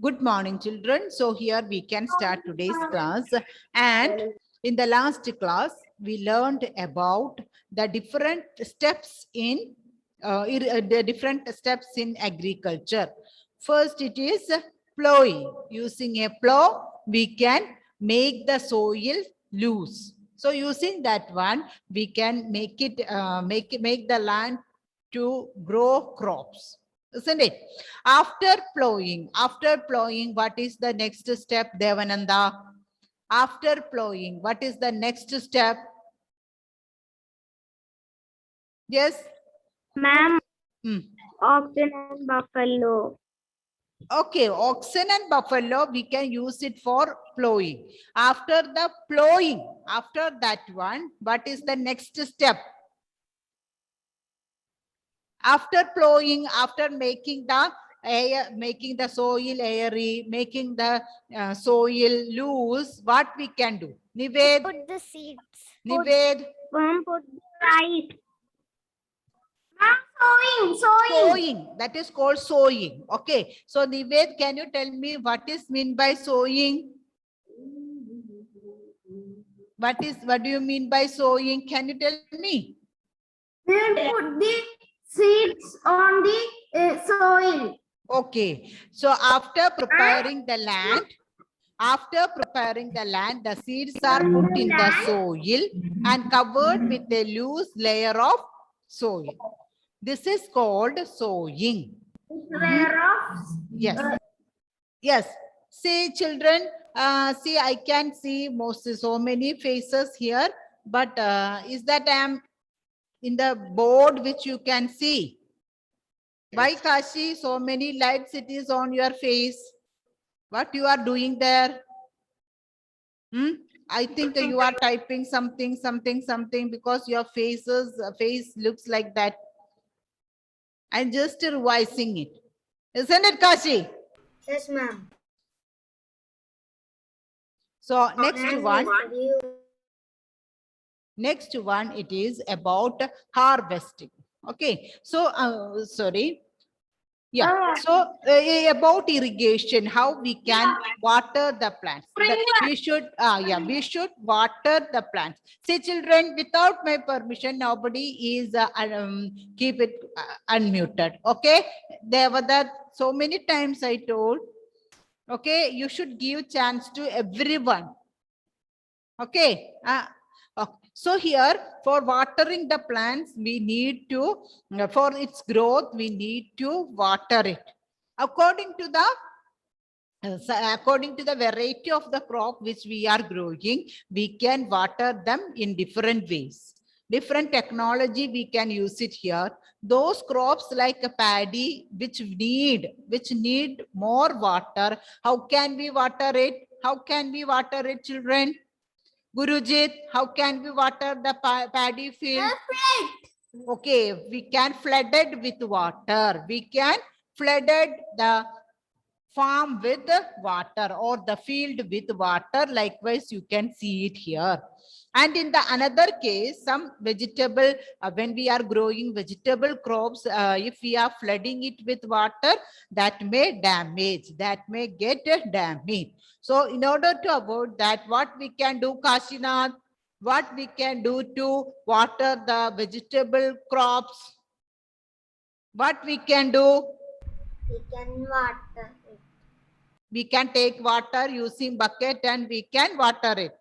Good morning, children. So here we can start today's class. And in the last class, we learned about the different steps in agriculture. First, it is plowing. Using a plow, we can make the soil loose. So using that one, we can make it make the land to grow crops, isn't it? After plowing, what is the next step, Devananda? After plowing, what is the next step? Yes. Ma'am, Hmm. oxen and buffalo. Okay, oxen and buffalo, we can use it for plowing. After the plowing, after that one, what is the next step? After plowing, after making the air, making the soil airy, making the soil loose, what we can do? Nived, Put the seeds. Nived, Ma'am, put rice. sowing. That is called sowing. Okay. So Nived, can you tell me what is mean by sowing? What do you mean by sowing? Can you tell me? Then put the seeds on the soil. Okay. So after preparing the land, the seeds are put in the soil and covered with a loose layer of soil. This is called sowing. Yes. Yes. See, children, see, I can see so many faces here, but is that I am in the board which you can see? Why, Kashi, so many lights it is on your face? What you are doing there? I think you are typing something because your face looks like that. I'm just revising it. Isn't it, Kashi? Yes, ma'am. So next one, it is about harvesting. Okay. So, sorry. Yeah. So about irrigation, how we can water the plants. We should water the plants. See, children, without my permission, nobody is keep it unmuted. Okay. There were that so many times I told. Okay, you should give chance to everyone. Okay. So here, for watering the plants, we need to, for its growth, we need to water it. According to the variety of the crop which we are growing, we can water them in different ways. Different technology we can use it here. Those crops like a paddy which need more water, how can we water it? How can we water it, children? Gurujit, how can we water the paddy field? Okay, we can flood it with water. We can flooded the farm with water or the field with water. Likewise, you can see it here. And in the another case, some vegetable, when we are growing vegetable crops, if we are flooding it with water, that may get damaged. So in order to avoid that, what we can do, Kashinath? What we can do to water the vegetable crops? What we can do? We can water it. We can take water using bucket and we can water it.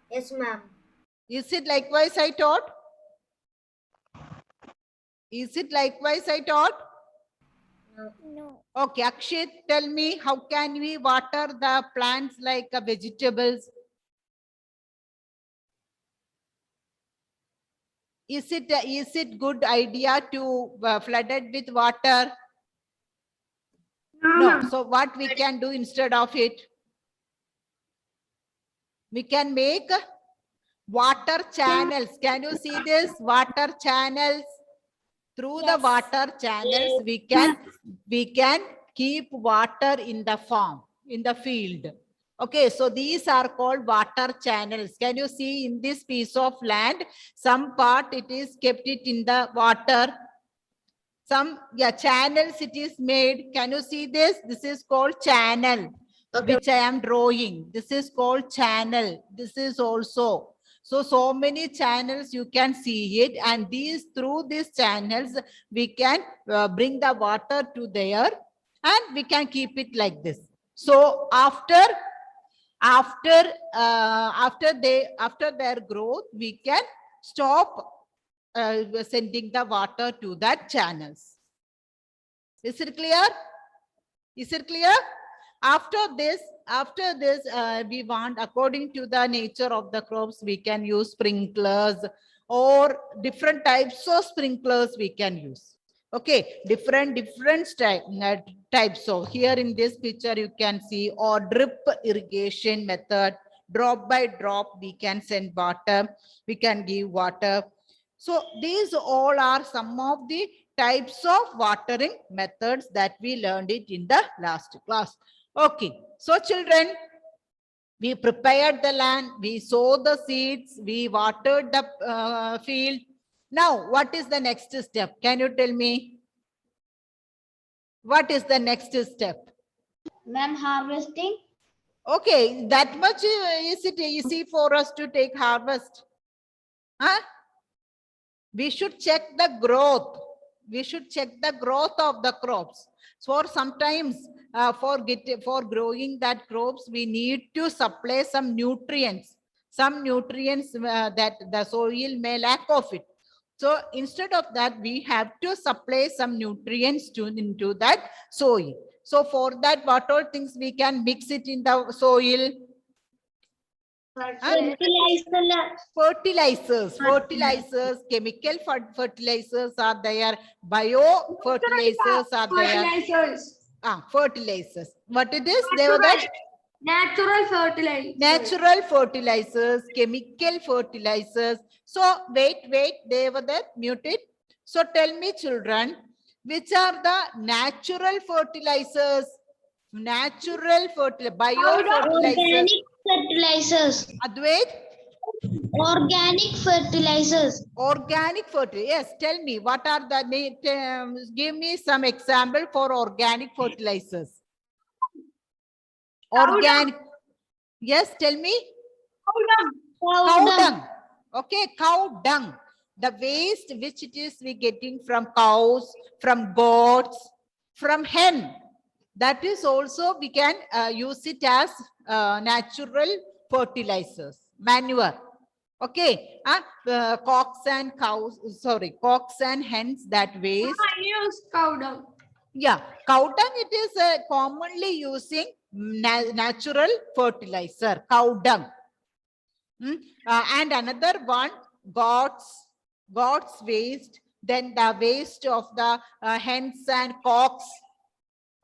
Yes, ma'am. Is it likewise I taught? Is it likewise I taught? No. Okay, Akshit, tell me, how can we water the plants like vegetables? Is it good idea to flood it with water? No. So what we can do instead of it? We can make water channels. Can you see this? Water channels. Through the water channels, we can keep water in the farm, in the field. Okay, so these are called water channels. Can you see in this piece of land, some part it is kept it in the water. Some, yeah, channels it is made. Can you see this? This is called channel, which I am drawing. This is called channel. This is also. So many channels you can see it, and through these channels, we can bring the water to there, and we can keep it like this. So after their growth, we can stop sending the water to that channels. Is it clear? Is it clear? After this, we want, according to the nature of the crops, we can use sprinklers or different types of sprinklers we can use. Okay, different types. So here in this picture, you can see, or drip irrigation method, drop by drop, we can send water, we can give water. So these all are some of the types of watering methods that we learned it in the last class. Okay, so children, we prepared the land, we sowed the seeds, we watered the field. Now, what is the next step? Can you tell me? What is the next step? Ma'am, harvesting. Okay, that much is it easy for us to take harvest? Huh? We should check the growth. We should check the growth of the crops. So sometimes for growing that crops, we need to supply some nutrients that the soil may lack of it. So instead of that, we have to supply some nutrients into that soil. So for that, what all things we can mix it in the soil? Fertilizers, chemical fertilizers are there, bio fertilizers are there. Fertilizers. What it is? They were that Natural fertilizer. natural fertilizers, chemical fertilizers. So wait, they were that muted. So tell me, children, which are the natural fertilizers? Natural fertilizer, bio fertilizers. Fertilizers. Advait? Organic fertilizers. Organic fertilizer. Yes, tell me, what are the, give me some example for organic fertilizers. Organic. Yes, tell me. Cow dung. Okay, cow dung. The waste which it is we getting from cows, from goats, from hen. That is also we can use it as natural fertilizers, manure. Okay, cocks and hens, that waste. I use cow dung. Yeah, cow dung, it is commonly using natural fertilizer, cow dung. And another one, goats waste, then the waste of the hens and cocks.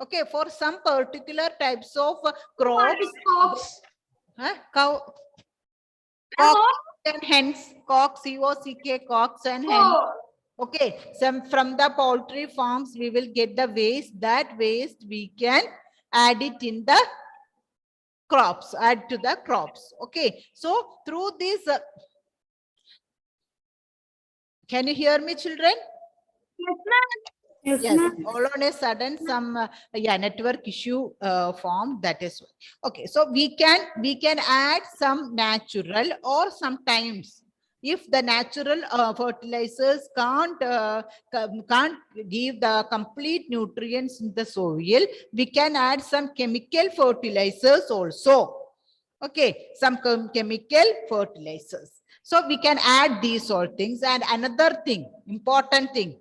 Okay, for some particular types of crops. Cocks. Cocks and hens, cocks, C-O-C-K, cocks and hens. Okay, some from the poultry farms, we will get the waste. That waste we can add it in the crops, add to the crops. Okay, so through this, can you hear me, children? Yes, all on a sudden some network issue formed, that is why. Okay, so we can add some natural, or sometimes if the natural fertilizers can't give the complete nutrients in the soil, we can add some chemical fertilizers also. Okay, some chemical fertilizers. So we can add these all things. And another thing, important thing.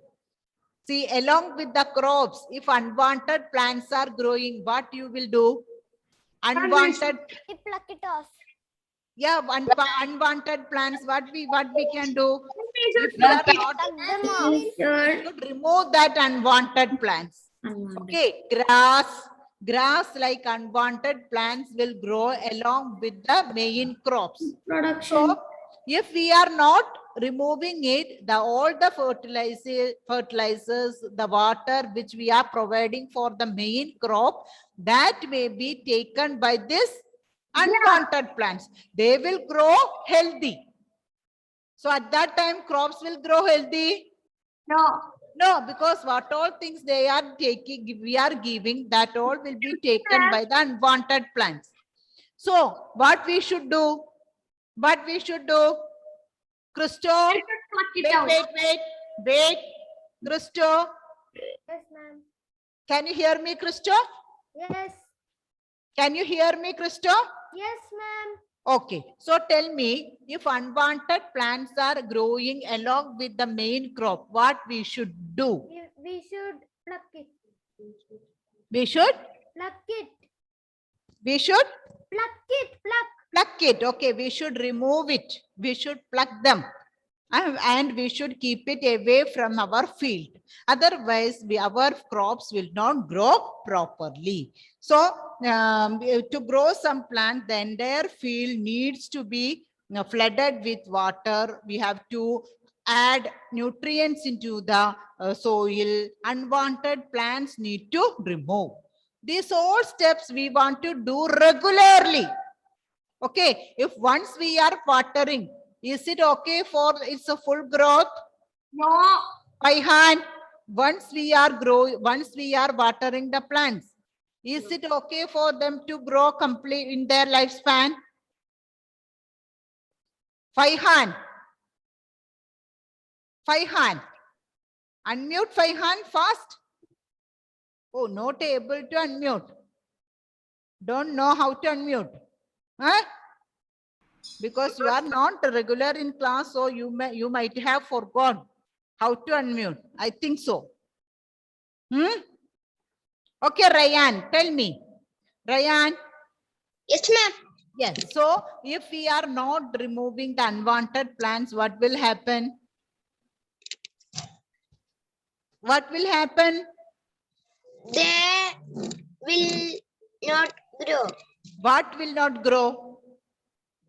See, along with the crops, if unwanted plants are growing, what you will do? Unwanted. Pluck it off. Yeah, unwanted plants, what we can do? If we are not, we should remove that unwanted plants. Okay, grass like unwanted plants will grow along with the main crops. So if we are not removing it, all the fertilizers, the water which we are providing for the main crop, that may be taken by this unwanted plants. They will grow healthy. So at that time, crops will grow healthy. No, because what all things they are taking, we are giving, that all will be taken by the unwanted plants. So what we should do? What we should do? Christo, Pluck it wait. Christo, Yes, ma'am. can you hear me, Christo? Yes. Can you hear me, Christo? Yes, ma'am. Okay, so tell me, if unwanted plants are growing along with the main crop, what we should do? We should pluck it. We should Pluck it. Pluck it. pluck it. Okay, we should remove it. We should pluck them. And we should keep it away from our field. Otherwise, our crops will not grow properly. So, to grow some plant, the entire field needs to be flooded with water. We have to add nutrients into the soil. Unwanted plants need to remove. These all steps we want to do regularly. Okay, if once we are watering, is it okay for its a full growth? No. By hand, once we are watering the plants, is it okay for them to grow complete in their lifespan? Faihan. Unmute Faihan fast. Oh, not able to unmute. Don't know how to unmute. Huh? Because you are not regular in class, so you might have forgotten how to unmute. I think so. Okay, Ryan, tell me. Ryan. Yes, ma'am. Yes. So if we are not removing the unwanted plants, what will happen? What will happen? They will not grow. What will not grow?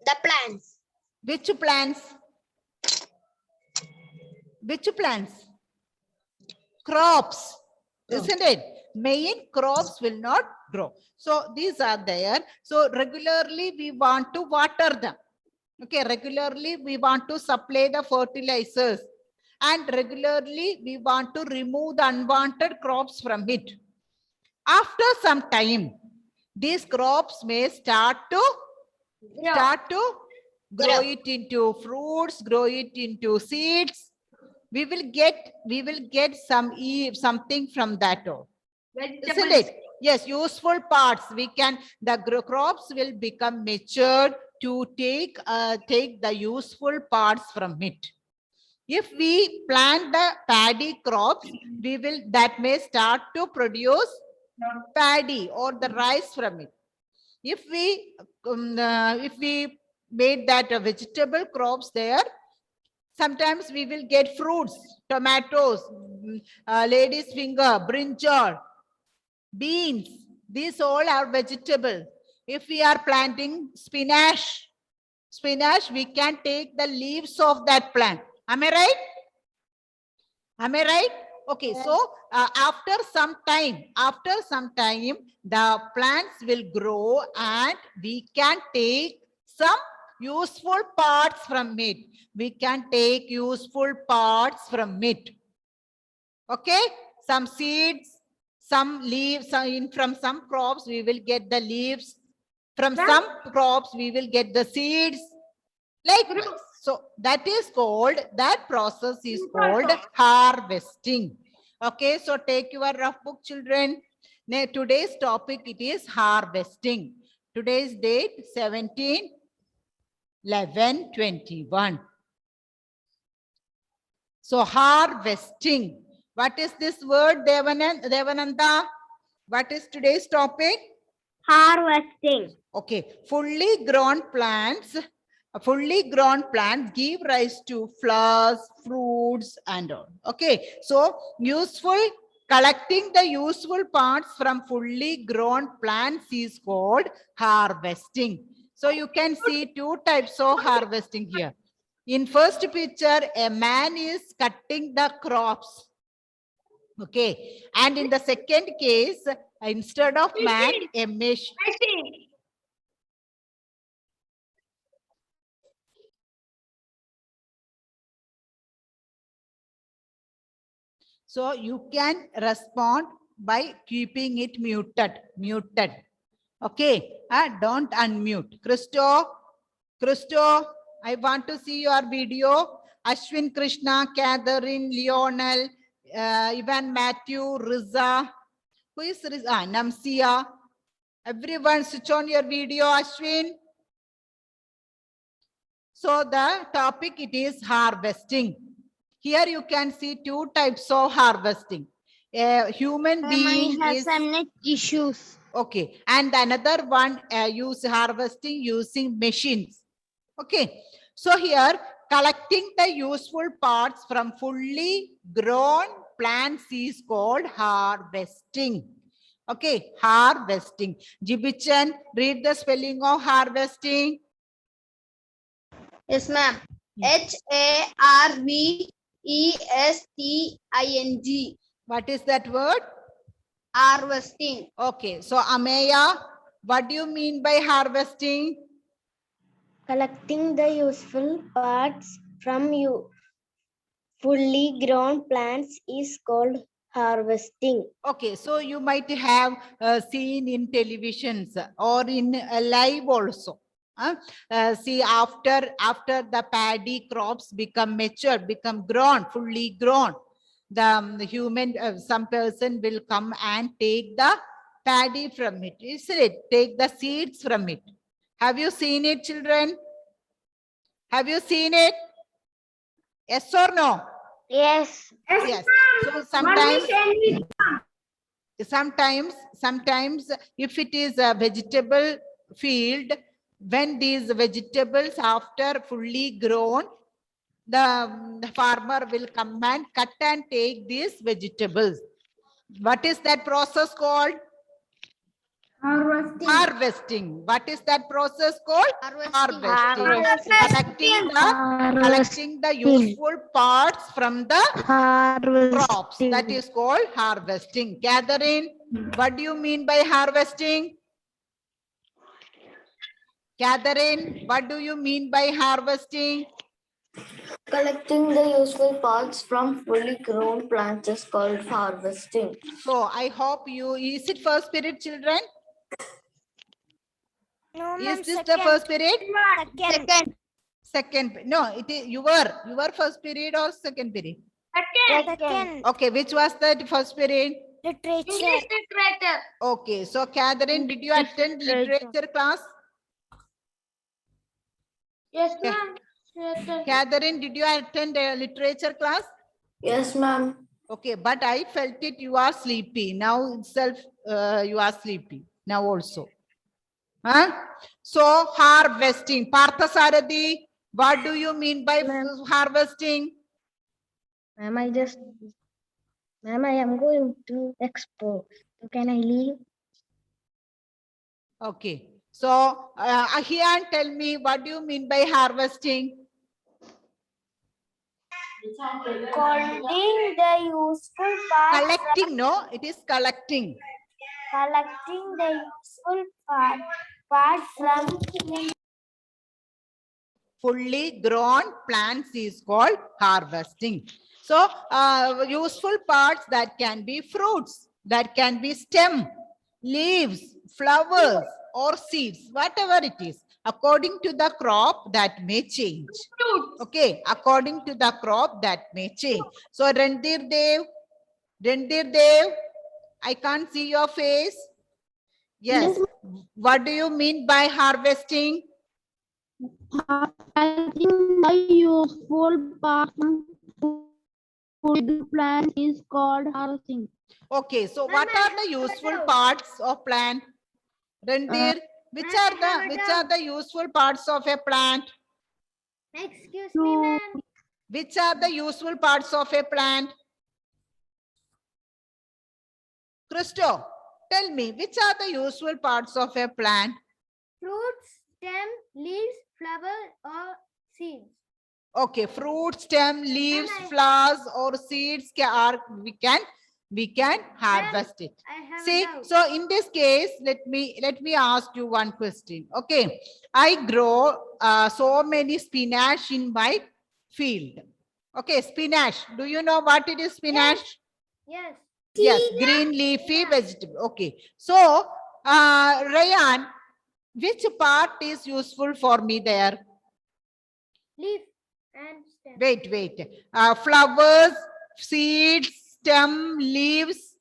The plants. Which plants? Which plants? Crops, isn't it? Main crops will not grow. So these are there. So regularly we want to water them. Okay, regularly we want to supply the fertilizers, and regularly we want to remove the unwanted crops from it. After some time, these crops may start to grow it into fruits, grow it into seeds. We will get something from that all. Isn't it? Yes, useful parts. The crops will become matured to take the useful parts from it. If we plant the paddy crops, that may start to produce paddy or the rice from it. If we made that vegetable crops there, sometimes we will get fruits, tomatoes, lady's finger, brinjal, beans. These all are vegetable. If we are planting spinach, we can take the leaves of that plant. Am I right? Am I right? Okay, so after some time, the plants will grow and we can take some useful parts from it. Okay, some seeds, some leaves. From some crops, we will get the leaves. From some crops, we will get the seeds. Like this. So that process is called harvesting. Okay, so take your rough book, children. Now, today's topic, it is harvesting. Today's date 17/11/21. So harvesting. What is this word, Devananda? What is today's topic? Harvesting. Okay, fully grown plants give rise to flowers, fruits, and all. Okay, so collecting the useful parts from fully grown plants is called harvesting. So you can see two types of harvesting here. In first picture, a man is cutting the crops. Okay, and in the second case, instead of man, a machine. So you can respond by keeping it muted. Okay, don't unmute. Christo, I want to see your video. Ashwin, Krishna, Catherine, Lionel, Ivan, Matthew, Riza. Who is Riza? Namsia. Everyone switch on your video, Ashwin. So the topic it is harvesting. Here you can see two types of harvesting. A human being is net issues. okay, and another one use harvesting using machines. Okay, so here collecting the useful parts from fully grown plants is called harvesting. Okay, harvesting. Jibichan, read the spelling of harvesting. Yes, ma'am. HARVESTING. What is that word? Harvesting. Okay, so Ameya, what do you mean by harvesting? Collecting the useful parts from fully grown plants is called harvesting. Okay, so you might have seen in televisions or in live also. See, after the paddy crops become mature, become grown, fully grown, the human, some person will come and take the paddy from it, isn't it? Take the seeds from it. Have you seen it, children? Have you seen it? Yes or no? Yes. Yes. So sometimes if it is a vegetable field, when these vegetables after fully grown, the farmer will come and cut and take these vegetables. What is that process called? Harvesting. What is that process called? Harvesting. Collecting the useful parts from the crops. That is called harvesting. Catherine, what do you mean by harvesting? Catherine, what do you mean by harvesting? Collecting the useful parts from fully grown plants is called harvesting. So I hope you, is it first period, children? No, Is this the first period? Second. No, it is your first period or second period? Second. Okay, which was the first period? Literature. Okay, so Catherine, did you attend literature class? Yes, ma'am. Catherine, did you attend a literature class? Yes, ma'am. Okay, but I felt it you are sleepy. Now itself you are sleepy. Now also. Huh? So harvesting. Parthasarathi, what do you mean by harvesting? Ma'am, I am going to expo. So can I leave? Okay. So Ahian, tell me, what do you mean by harvesting? Collecting the useful parts. Collecting, no? It is collecting. Collecting the useful parts from Fully grown plants is called harvesting. So useful parts, that can be fruits, that can be stem, leaves, flowers or seeds, whatever it is, according to the crop that may change. Okay, according to the crop that may change. So Randir Dev, I can't see your face. Yes. What do you mean by harvesting? collecting the useful parts from the plant is called harvesting. Okay, so what are the useful parts of plant? Randir, which are the useful parts of a plant? Excuse me, ma'am. Which are the useful parts of a plant? Christo, tell me, which are the useful parts of a plant? Fruits, stem, leaves, flower, or seeds. Okay, fruit, stem, leaves, I- flowers or seeds we can harvest it. I have See, a doubt. so in this case, let me ask you one question. Okay, I grow so many spinach in my field. Okay, spinach. Do you know what it is, spinach? Yes. Yes, green leafy vegetable. Okay. So, Rayan, which part is useful for me there? Leaf and stem. Wait. Flowers, seeds, stem, leaves.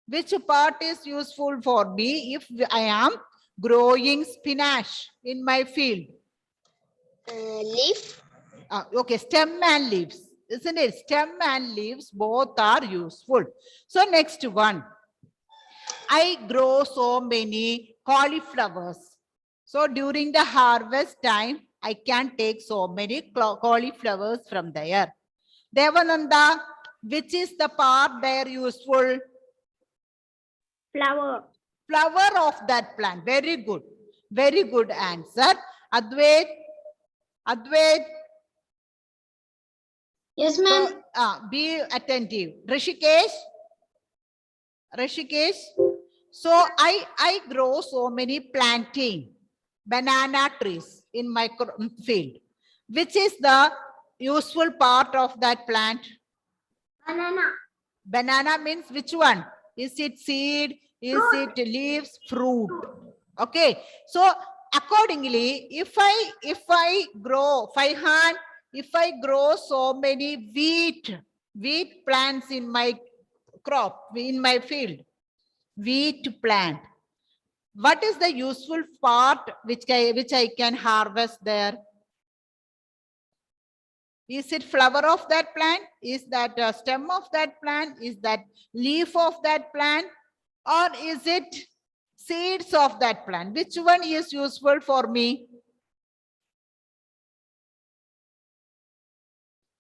Which part is useful for me if I am growing spinach in my field? Leaf. Okay, stem and leaves. Isn't it? Stem and leaves both are useful. So next one. I grow so many cauliflowers. So during the harvest time, I can take so many cauliflowers from there. Devananda, which is the part there useful? Flower. Flower of that plant. Very good. Very good answer. Advait. Yes, So, be attentive. Rishikesh. So I grow so many plantain, banana trees in my field. Which is the useful part of that plant? Banana. Banana means which one? Is it seed? Is it leaves? Fruit. Okay. So accordingly, if I grow Faihan, if I grow so many wheat plants in my crop, in my field, wheat plant, what is the useful part which I can harvest there? Is it flower of that plant? Is that a stem of that plant? Is that leaf of that plant? Or is it seeds of that plant? Which one is useful for me?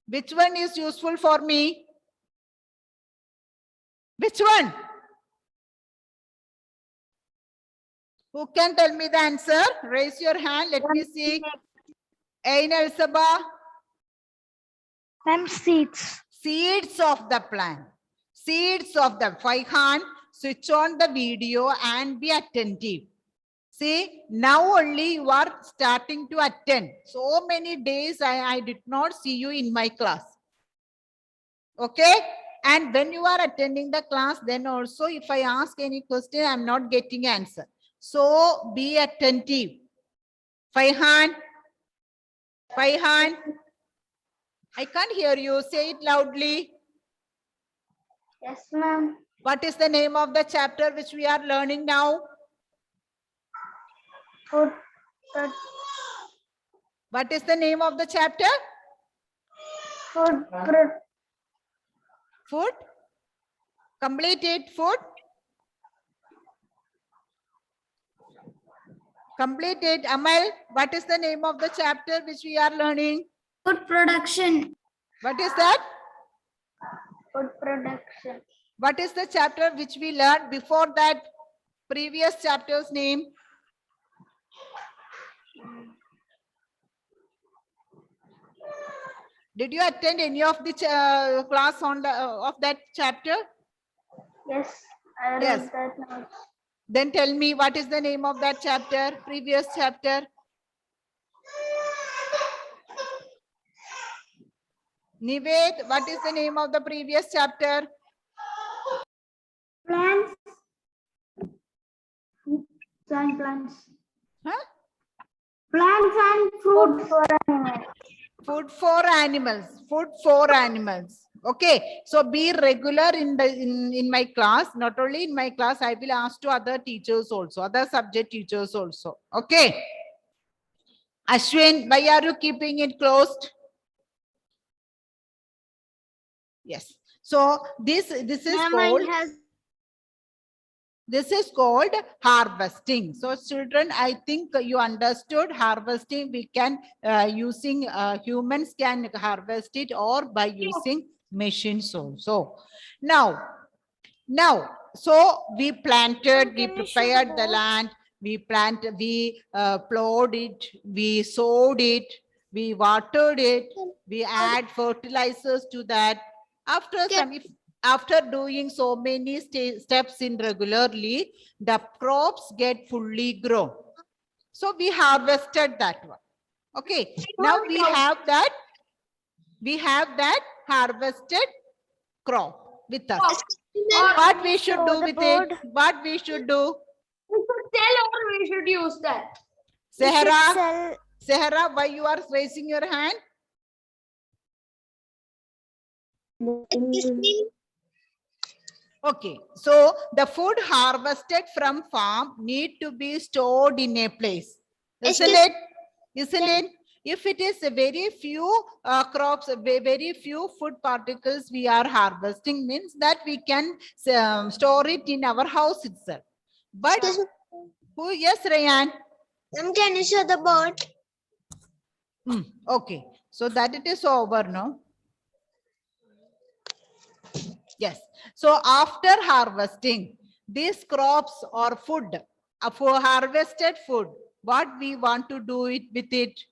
Which one is useful for me? Which one? Who can tell me the answer? Raise your hand. Let me see. Aina Elsaba. And seeds. Seeds of the plant. Seeds of the Faihan. Switch on the video and be attentive. See, now only you are starting to attend. So many days I did not see you in my class. Okay? And when you are attending the class, then also if I ask any question, I'm not getting answer. So be attentive. Faihan. I can't hear you. Say it loudly. Yes, ma'am. What is the name of the chapter which we are learning now? Food. What is the name of the chapter? Food. Food? Complete it. Food? Complete it. Amal, what is the name of the chapter which we are learning? Food production. What is that? Food production. What is the chapter which we learned before that previous chapter's name? Did you attend any of the class on the of that chapter? Yes, I read Yes. that note. Then tell me what is the name of that chapter, previous chapter? Nived, what is the name of the previous chapter? Plants. And plants. Huh? Plants and Food fruits. for animals. Food for animals. Food for animals. Okay. So be regular in my class. Not only in my class, I will ask to other teachers also, other subject teachers also. Okay. Ashwin, why are you keeping it closed? Yes. So this is called. This is called harvesting. So children, I think you understood harvesting. We can using humans can harvest it or by using machines also. Now, so we planted, we prepared the land, we planted, we plowed it, we sowed it, we watered it, we add fertilizers to that. After doing so many steps in regularly, the crops get fully grown. So we harvested that one. Okay. Now we have that harvested crop with us. What we should do with it? What we should do? We should sell or we should use that. Sahara, Sahara, why you are raising your hand? Okay, so the food harvested from farm need to be stored in a place, isn't it? Isn't it? If it is a very few crops, very few food particles we are harvesting, means that we can store it in our house itself. But who? Yes, Rayan. Can you show the board? Okay, so that it is over, no? Yes. So after harvesting these crops or food, for harvested food, what we want to do it with it?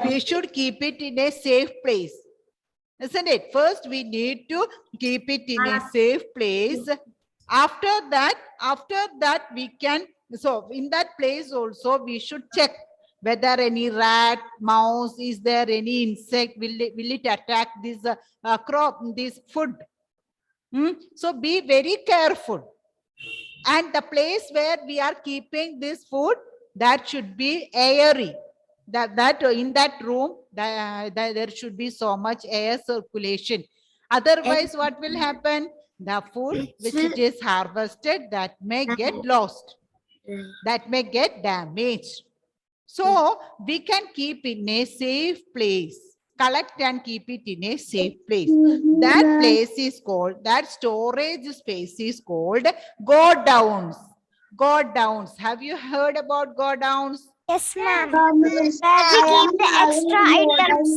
We should keep it in a safe place, isn't it? First, we need to keep it in a safe place. After that, we can, so in that place also, we should check whether any rat, mouse, is there any insect, will it attack this crop, this food? So be very careful. And the place where we are keeping this food, that should be airy. That in that room, there should be so much air circulation. Otherwise, what will happen? The food which it is harvested, that may get lost. That may get damaged. So we can keep in a safe place. Collect and keep it in a safe place. That place is called, that storage space is called godowns. Godowns. Have you heard about godowns? Yes, ma'am. Where we keep the extra items.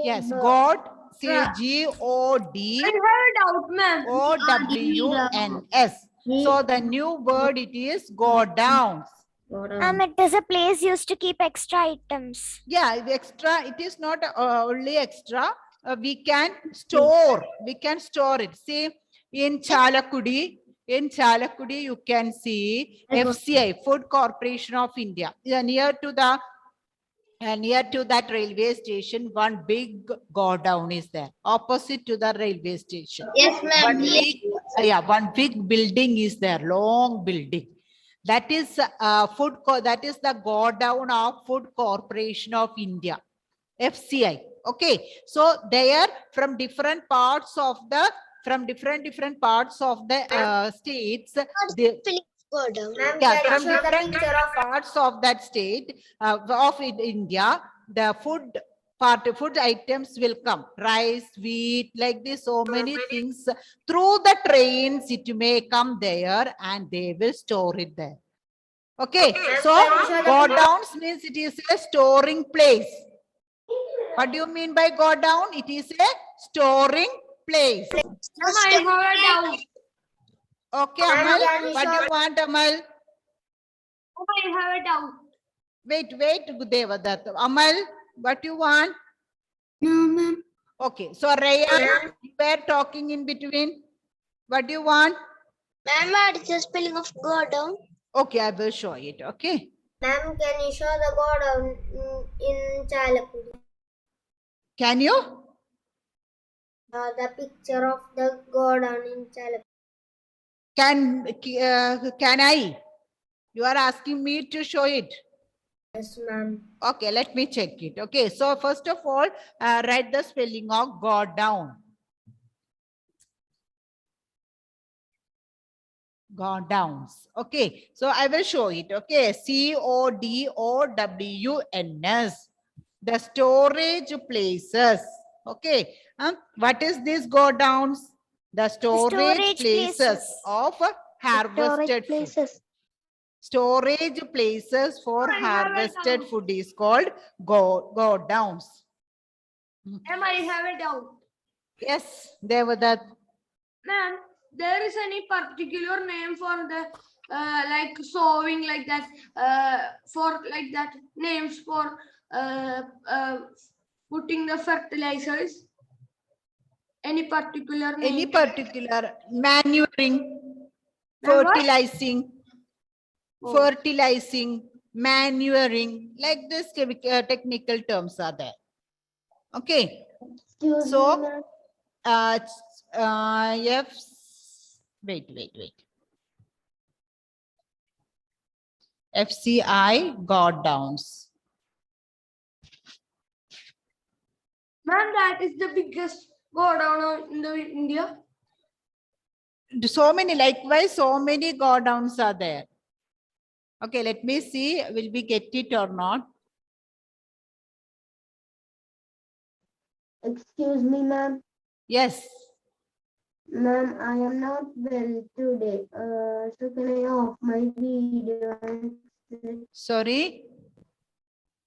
Yes, God, say G-O-D. I heard out, ma'am. O-W-N-S. So the new word, it is godowns. It is a place used to keep extra items. Yeah, the extra, it is not only extra. We can store it. See, in Chalakudi, you can see FCI, Food Corporation of India. Near to that railway station, one big godown is there, opposite to the railway station. Yes, ma'am. One big building is there, long building. That is that is the godown of Food Corporation of India, FCI. Okay, so there from different parts of the different parts of the states, from different parts of that state of India, the food items will come, rice, wheat, like this, so many things through the trains. It may come there and they will store it there. Okay, so godowns means it is a storing place. What do you mean by godown? It is a storing place. Okay, Amal, what do you want, Amal? I have a doubt. Wait, Devadatt. Amal, what you want? No, ma'am. Okay, so Raya, you were talking in between. What do you want? Ma'am, what is the spelling of godown? Okay, I will show it. Okay. Ma'am, can you show the godown in Chalakudi? Can you? The picture of the godown in Chalakudi. Can I? You are asking me to show it. Yes, ma'am. Okay, let me check it. Okay, so first of all, write the spelling of godown. Godowns. Okay, so I will show it. Okay, C-O-D-O-W-N-S. The storage places. Okay, what is this godowns? The storage places of harvested food. Storage places for harvested food is called godowns. Ma'am, I have a doubt. Yes, Devadatt. Ma'am, there is any particular name for the like sowing, like that, for like that, names for putting the fertilizers? Any particular name? Any particular manuring, Ma'am, what? fertilizing, Oh. fertilizing, manuring, like this technical terms are there. Okay. Excuse So- me, ma'am. F, wait. FCI god downs. Ma'am, that is the biggest go down in the India. So many, likewise, so many god downs are there. Okay, let me see, will we get it or not? Excuse me, ma'am. Yes. Ma'am, I am not well today. So can I off my video and Sorry.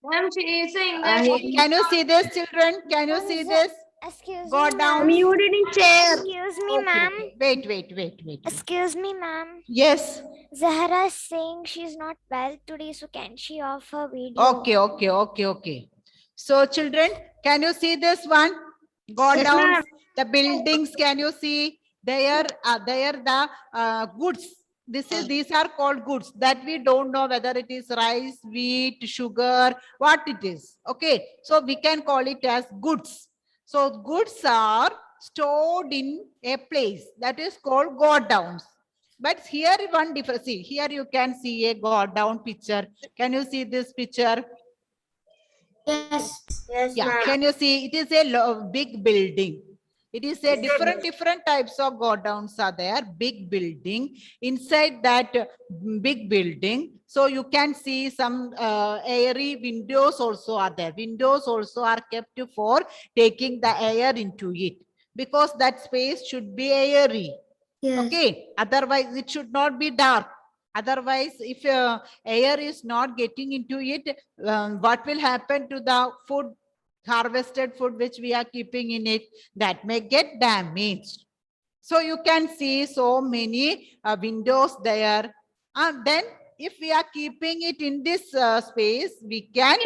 Ma'am, she is saying that. Can you see this, children? Can you see this? Excuse Go me, down. ma'am. didn't share. Excuse me, Okay, ma'am. okay. Wait. Excuse me, ma'am. Yes. Zahra is saying she's not well today, so can she off her video? Okay. So children, can you see this one? Go Yes, down. ma'am. The buildings, can you see? There the goods. These are called goods that we don't know whether it is rice, wheat, sugar, what it is. Okay, so we can call it as goods. So goods are stored in a place that is called godowns. But here one difference. See, here you can see a godown picture. Can you see this picture? Yes, Yeah, can you see it is a big building. It is a different types of godowns are there, big building. Inside that big building, so you can see some airy windows also are there. Windows also are kept for taking the air into it, because that space should be airy. Yes. Okay, otherwise it should not be dark. Otherwise, if air is not getting into it, what will happen to the food, harvested food which we are keeping in it? That may get damaged. So you can see so many windows there. Then if we are keeping it in this space, we can,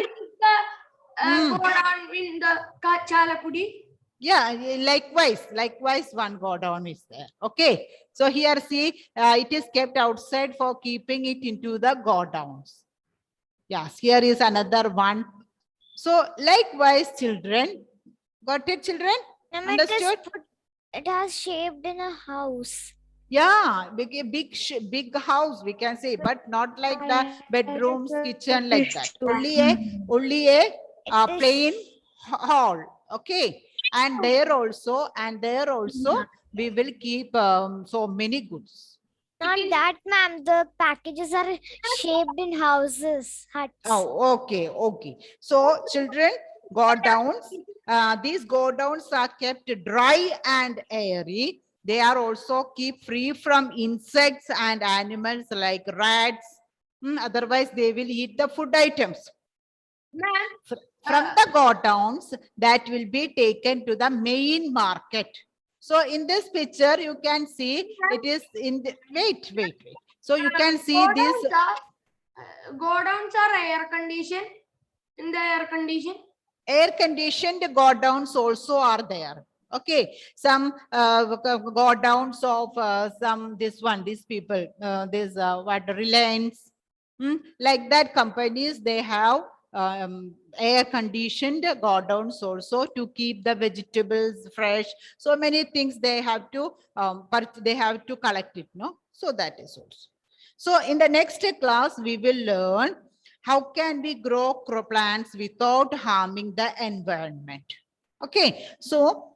Go down in the Chalakudi. yeah, likewise one godown is there. Okay, so here see, it is kept outside for keeping it into the godowns. Yes, here is another one. So likewise, children, got it, children? Ma'am, Understood? it has shaped in a house. Yeah, big house we can say, but not like the bedrooms, kitchen like that. Only a It is- plain hall. Okay, and there also we will keep so many goods. Not that, ma'am. The packages are shaped in houses, huts. Oh, okay. So children, godowns. These godowns are kept dry and airy. They are also keep free from insects and animals like rats. Otherwise, they will eat the food items. Ma'am, From the godowns, that will be taken to the main market. So in this picture, you can see it is in the, wait. So you can see this. Godowns are air conditioned. In the air condition. Air conditioned godowns also are there. Okay, some godowns of these people, what, Reliance, like that companies, they have air conditioned godowns also to keep the vegetables fresh. So many things they have to collect it, no? So that is also. So in the next class, we will learn how can we grow plants without harming the environment. Okay, so